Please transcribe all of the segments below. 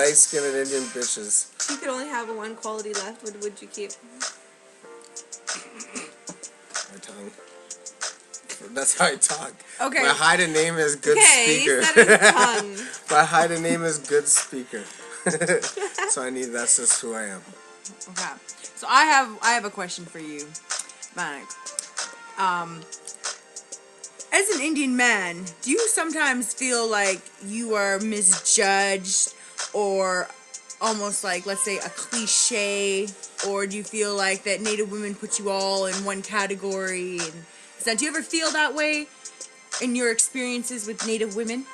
light-skinned Indian bitches. If you could only have one quality left, what would you keep? My tongue. That's how I talk. Okay. My hidden name is good speaker. He said his tongue. My hidden name is good speaker. So that's just who I am. Okay. So I have a question for you, Manik. As an Indian man, do you sometimes feel like you are misjudged or almost like, let's say, a cliche? Or do you feel like that Native women put you all in one category? And do you ever feel that way in your experiences with Native women?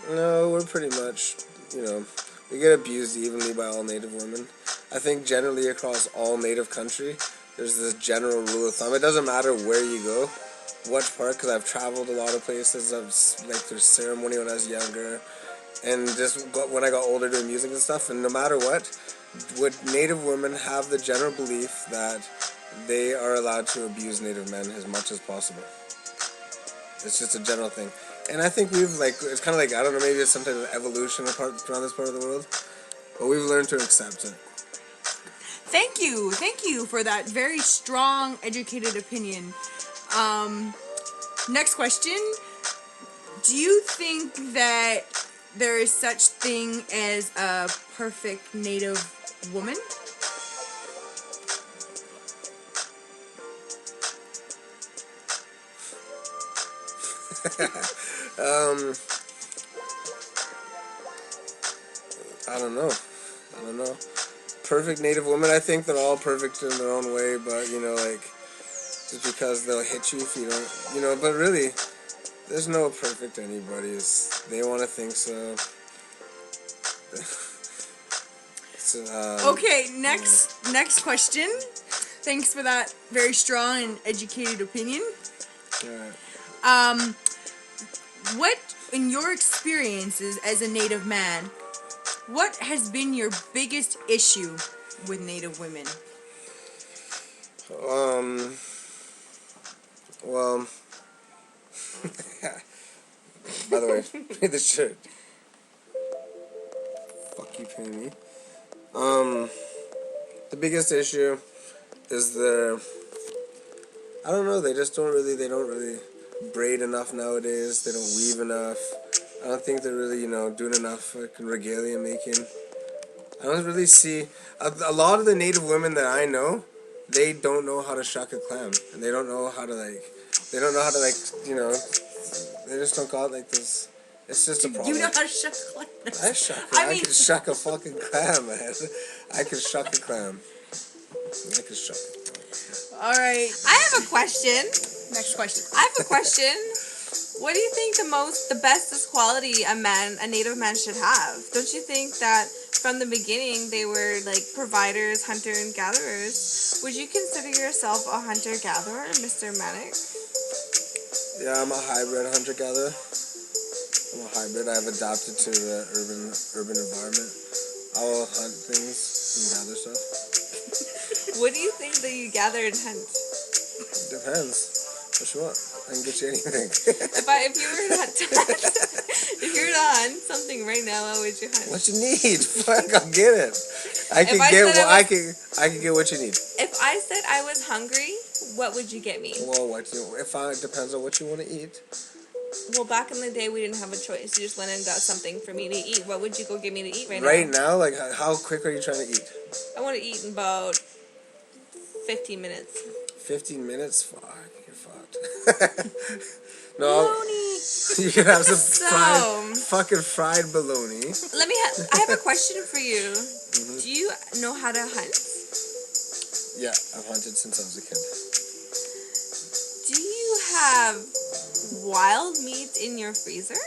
No, we're pretty much, we get abused evenly by all Native women. I think generally across all Native country, there's this general rule of thumb. It doesn't matter where you go, what part, because I've traveled a lot of places. There's ceremony when I was younger, and just when I got older doing music and stuff. And no matter what, Native women have the general belief that they are allowed to abuse Native men as much as possible. It's just a general thing. And I think it's kind of like, I don't know, maybe it's some type of evolution around this part of the world, but we've learned to accept it. Thank you for that very strong, educated opinion. Next question. Do you think that there is such thing as a perfect Native woman? I don't know. Perfect Native woman, I think they're all perfect in their own way, but, just because they'll hit you if you don't, but really, there's no perfect anybody. They want to think so. Okay, next question. Thanks for that very strong and educated opinion. Alright. What, in your experiences as a Native man, what has been your biggest issue with Native women? Well, by the way, pay the shirt. Fuck you, paying me. The biggest issue is I don't know, they don't really braid enough nowadays. They don't weave enough. I don't think they're really, doing enough fucking regalia making. I don't really see a lot of the Native women that I know. They don't know how to shuck a clam, and they don't know how to they just don't got this. It's just a problem. You know how to shuck a clam? I shuck it. I can shuck a fucking clam, man. I can shuck a clam. I can shuck it. All right. I have a question. Next question. I have a question. What do you think the bestest quality a Native man should have? Don't you think that from the beginning they were like providers, hunter and gatherers? Would you consider yourself a hunter-gatherer, Mr. Manik? Yeah, I'm a hybrid hunter-gatherer. I'm a hybrid. I've adapted to the urban environment. I will hunt things and gather stuff. What do you think that you gather and hunt? Depends. What you want? I can get you anything. If you were to hunt something right now, what would you hunt? What you need? Fuck, I'll get it. I can get what you need. If I said I was hungry, what would you get me? Well, it depends on what you want to eat. Well, back in the day, we didn't have a choice. You just went and got something for me to eat. What would you go get me to eat right now? Right now, like how quick are you trying to eat? I want to eat in about 15 minutes. 15 minutes? Fuck, you're fucked. No, Bologna. you can have some fucking fried bologna. I have a question for you. Mm-hmm. Do you know how to hunt? Yeah, I've hunted since I was a kid. Do you have wild meat in your freezer?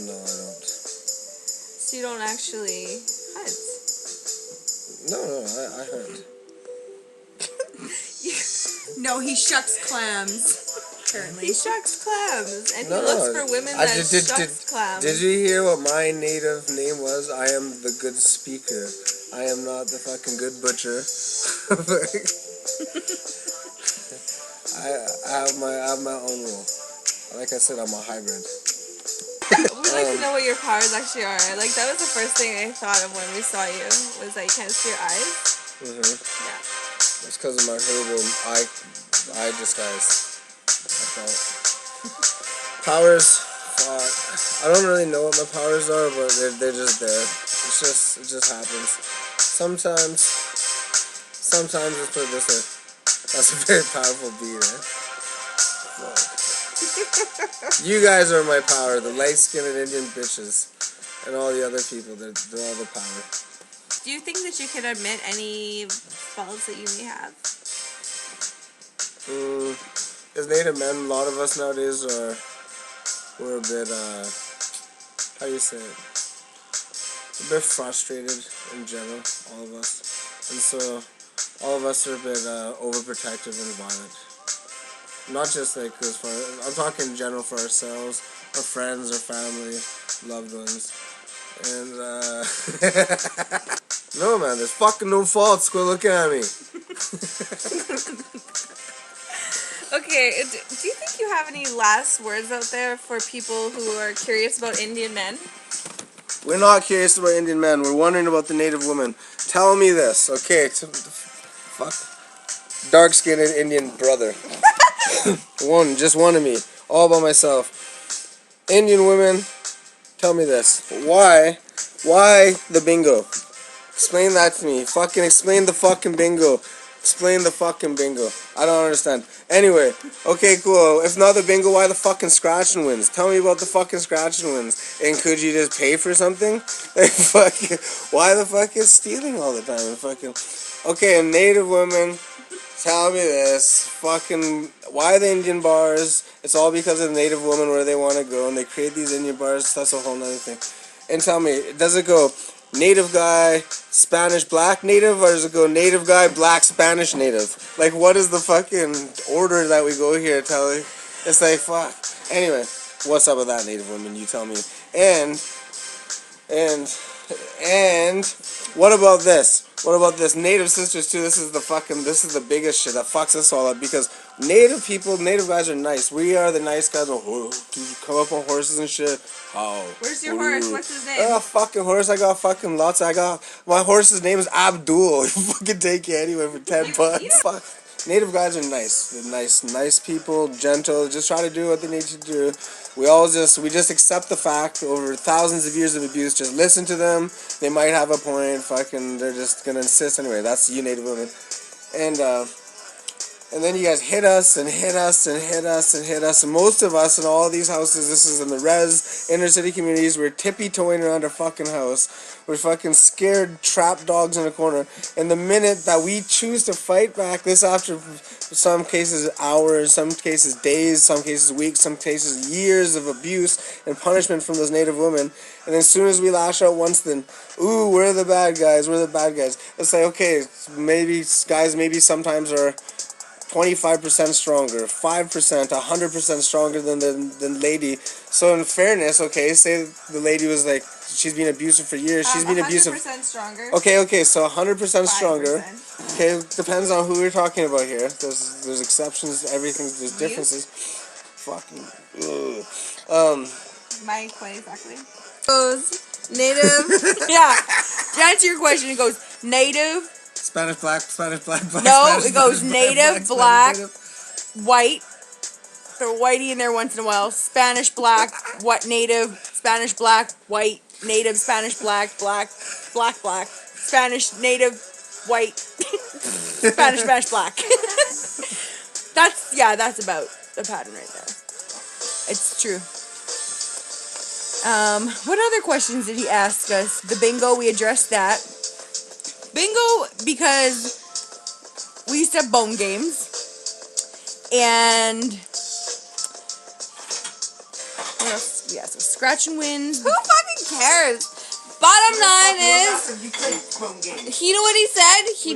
No, I don't. So you don't actually hunt? No, I hunt. No, he shucks clams. Currently. He shucks clams, and he looks for women that shucks clams. Did you hear what my native name was? I am the good speaker. I am not the fucking good butcher. I have my own rule. Like I said, I'm a hybrid. would like to know what your powers actually are. Like, that was the first thing I thought of when we saw you, was that you can't see your eyes. Mm-hmm. Yeah. It's because of my herbal eye disguise. I thought. Powers, fuck. I don't really know what my powers are, but they're just there. It just happens. Sometimes, let's put it this way. That's a very powerful beat, eh? Fuck. You guys are my power, the light-skinned Indian bitches. And all the other people, they're all the power. Do you think that you could admit any faults that you may have? As Native men, a lot of us nowadays we're a bit, how do you say it? A bit frustrated in general, all of us. And so, all of us are a bit overprotective and violent. Not just like as far, I'm talking in general for ourselves, our friends, our family, loved ones. And, no man, there's fucking no faults, quit looking at me. Okay, do you think you have any last words out there for people who are curious about Indian men? We're not curious about Indian men. We're wondering about the Native women. Tell me this, okay? Fuck. Dark-skinned Indian brother. Just one of me. All by myself. Indian women, tell me this. Why the bingo? Explain that to me. Fucking explain the fucking bingo. Explain the fucking bingo. I don't understand. Anyway, okay, cool. If not the bingo, why the fucking scratching wins? Tell me about the fucking scratching wins. And could you just pay for something? Like, fucking, why the fuck is stealing all the time? Fucking, okay, a Native woman, tell me this. Fucking, why the Indian bars? It's all because of the Native woman where they want to go, and they create these Indian bars. That's a whole nother thing. And tell me, does it go Native guy, Spanish black native, or does it go Native guy, black Spanish native? Like, what is the fucking order that we go here? It's like, fuck. Anyway, what's up with that, Native woman? You tell me. And what about this? What about this? Native sisters too. This is the biggest shit that fucks us all up, because Native people, Native guys are nice. We are the nice guys who come up on horses and shit. Oh. Where's your horse? What's his name? I got a fuking horse. I got fucking lots. My horse's name is Abdul. You fucking take it anyway for $10. Fuck. Native guys are nice. They're nice people, gentle. Just try to do what they need to do. We just accept the fact over thousands of years of abuse. Just listen to them. They might have a point. Fucking, they're just gonna insist anyway. That's you, Native women. And then you guys hit us and hit us and hit us and hit us. And most of us in all these houses, this is in the res, inner city communities, we're tippy-toeing around our fucking house. We're fucking scared trap dogs in a corner. And the minute that we choose to fight back, this after some cases hours, some cases days, some cases weeks, some cases years of abuse and punishment from those Native women. And as soon as we lash out once, then, ooh, we're the bad guys, we're the bad guys. It's like, okay, maybe guys sometimes are 25% stronger, 5%, 100% stronger than lady. So in fairness, okay, say the lady was like, she's been abusive for years. She's been abusive. 100% stronger. Okay, so 100% stronger. 5%. Okay, depends on who we're talking about here. There's exceptions, everything. There's differences. Fucking. Ugh. My point exactly. Goes Native. Yeah. To answer your question, it goes Native. Spanish black. No, it goes Native, black, white. Throw whitey in there once in a while. Spanish black, what Native, Spanish black, white, Native, Spanish black, black, Spanish Native, white, Spanish black. That's about the pattern right there. It's true. What other questions did he ask us? The bingo, we addressed that. Bingo, because we used to have bone games, and what else? Yeah, so scratch and wins. Who fucking cares? Bottom line is, you know what he said? He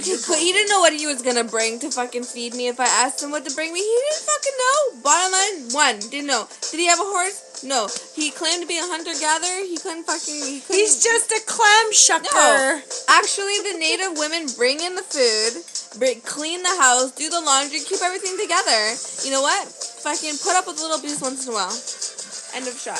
didn't know what he was gonna bring to fucking feed me if I asked him what to bring me. He didn't fucking know. Bottom line, didn't know. Did he have a horse? No. He claimed to be a hunter-gatherer. He couldn't. He's just a clam shucker. No. Actually, the Native women bring in the food, clean the house, do the laundry, keep everything together. You know what? Fucking put up with a little abuse once in a while. End of shot.